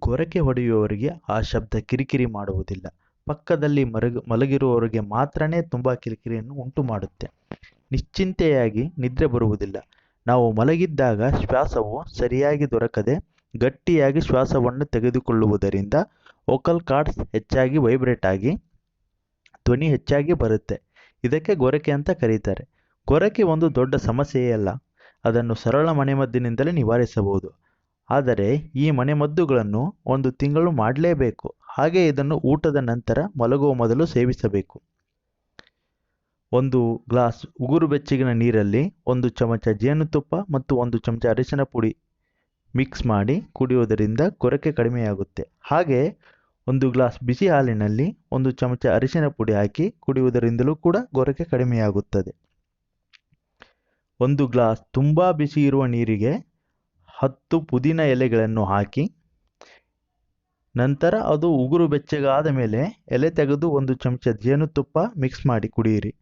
ಗೊರಕೆ ಹೊಡೆಯುವವರಿಗೆ ಆ ಶಬ್ದ ಕಿರಿಕಿರಿ ಮಾಡುವುದಿಲ್ಲ. ಪಕ್ಕದಲ್ಲಿ ಮಲಗಿರುವವರಿಗೆ ಮಾತ್ರನೇ ತುಂಬ ಕಿರಿಕಿರಿಯನ್ನು ಉಂಟು ಮಾಡುತ್ತೆ. ನಿಶ್ಚಿಂತೆಯಾಗಿ ನಿದ್ರೆ ಬರುವುದಿಲ್ಲ. ನಾವು ಮಲಗಿದ್ದಾಗ ಶ್ವಾಸವು ಸರಿಯಾಗಿ ದೊರಕದೆ ಗಟ್ಟಿಯಾಗಿ ಶ್ವಾಸವನ್ನು ತೆಗೆದುಕೊಳ್ಳುವುದರಿಂದ ವೋಕಲ್ ಕಾರ್ಡ್ಸ್ ಹೆಚ್ಚಾಗಿ ವೈಬ್ರೇಟ್ ಆಗಿ ಧ್ವನಿ ಹೆಚ್ಚಾಗಿ ಬರುತ್ತೆ. ಇದಕ್ಕೆ ಗೊರಕೆ ಅಂತ ಕರೀತಾರೆ. ಗೊರಕೆ ಒಂದು ದೊಡ್ಡ ಸಮಸ್ಯೆಯೇ ಅಲ್ಲ. ಅದನ್ನು ಸರಳ ಮನೆಮದ್ದಿನಿಂದಲೇ ನಿವಾರಿಸಬಹುದು. ಆದರೆ ಈ ಮನೆಮದ್ದುಗಳನ್ನು 1 ತಿಂಗಳು ಮಾಡಲೇಬೇಕು. ಹಾಗೆ ಇದನ್ನು ಊಟದ ನಂತರ ಮಲಗುವ ಮೊದಲು ಸೇವಿಸಬೇಕು. 1 ಗ್ಲಾಸ್ ಉಗುರು ಬೆಚ್ಚಗಿನ ನೀರಲ್ಲಿ 1 ಚಮಚ ಜೇನುತುಪ್ಪ ಮತ್ತು 1 ಚಮಚ ಅರಿಶಿನ ಪುಡಿ ಮಿಕ್ಸ್ ಮಾಡಿ ಕುಡಿಯುವುದರಿಂದ ಗೊರಕೆ ಕಡಿಮೆಯಾಗುತ್ತೆ. ಹಾಗೆ 1 ಗ್ಲಾಸ್ ಬಿಸಿ ಹಾಲಿನಲ್ಲಿ 1 ಚಮಚ ಅರಿಶಿನ ಪುಡಿ ಹಾಕಿ ಕುಡಿಯುವುದರಿಂದಲೂ ಕೂಡ ಗೊರಕೆ ಕಡಿಮೆಯಾಗುತ್ತದೆ. 1 ಗ್ಲಾಸ್ ತುಂಬ ಬಿಸಿ ಇರುವ ನೀರಿಗೆ 10 ಪುದೀನ ಎಲೆಗಳನ್ನು ಹಾಕಿ ನಂತರ ಅದು ಉಗುರು ಬೆಚ್ಚಗಾದ ಮೇಲೆ ಎಲೆ ತೆಗೆದು 1 ಚಮಚ ಜೇನುತುಪ್ಪ ಮಿಕ್ಸ್ ಮಾಡಿ ಕುಡಿಯಿರಿ.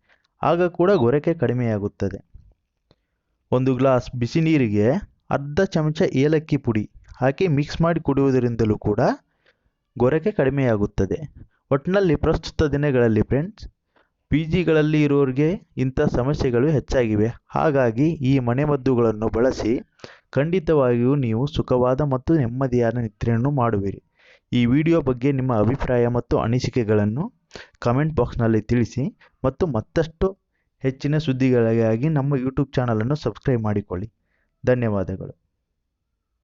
ಆಗ ಕೂಡ ಗೊರಕೆ ಕಡಿಮೆಯಾಗುತ್ತದೆ. 1 ಗ್ಲಾಸ್ ಬಿಸಿ ನೀರಿಗೆ ಅರ್ಧ ಚಮಚ ಏಲಕ್ಕಿ ಪುಡಿ ಹಾಕಿ ಮಿಕ್ಸ್ ಮಾಡಿ ಕುಡಿಯುವುದರಿಂದಲೂ ಕೂಡ ಗೊರಕೆ ಕಡಿಮೆಯಾಗುತ್ತದೆ. ಒಟ್ಟಿನಲ್ಲಿ ಪ್ರಸ್ತುತ ದಿನಗಳಲ್ಲಿ ಫ್ರೆಂಡ್ಸ್, ಪಿಜಿಗಳಲ್ಲಿ ಇರೋರಿಗೆ ಇಂಥ ಸಮಸ್ಯೆಗಳು ಹೆಚ್ಚಾಗಿವೆ. ಹಾಗಾಗಿ ಈ ಮನೆಮದ್ದುಗಳನ್ನು ಬಳಸಿ ಖಂಡಿತವಾಗಿಯೂ ನೀವು ಸುಖವಾದ ಮತ್ತು ನೆಮ್ಮದಿಯಾದ ನಿದ್ರೆಯನ್ನು ಮಾಡುವಿರಿ. ಈ ವಿಡಿಯೋ ಬಗ್ಗೆ ನಿಮ್ಮ ಅಭಿಪ್ರಾಯ ಮತ್ತು ಅನಿಸಿಕೆಗಳನ್ನು ಕಮೆಂಟ್ ಬಾಕ್ಸ್ನಲ್ಲಿ ತಿಳಿಸಿ ಮತ್ತು ಮತ್ತಷ್ಟು ಹೆಚ್ಚಿನ ಸುದ್ದಿಗಳಿಗಾಗಿ ನಮ್ಮ ಯೂಟ್ಯೂಬ್ ಚಾನಲನ್ನು ಸಬ್ಸ್ಕ್ರೈಬ್ ಮಾಡಿಕೊಳ್ಳಿ. ಧನ್ಯವಾದಗಳು.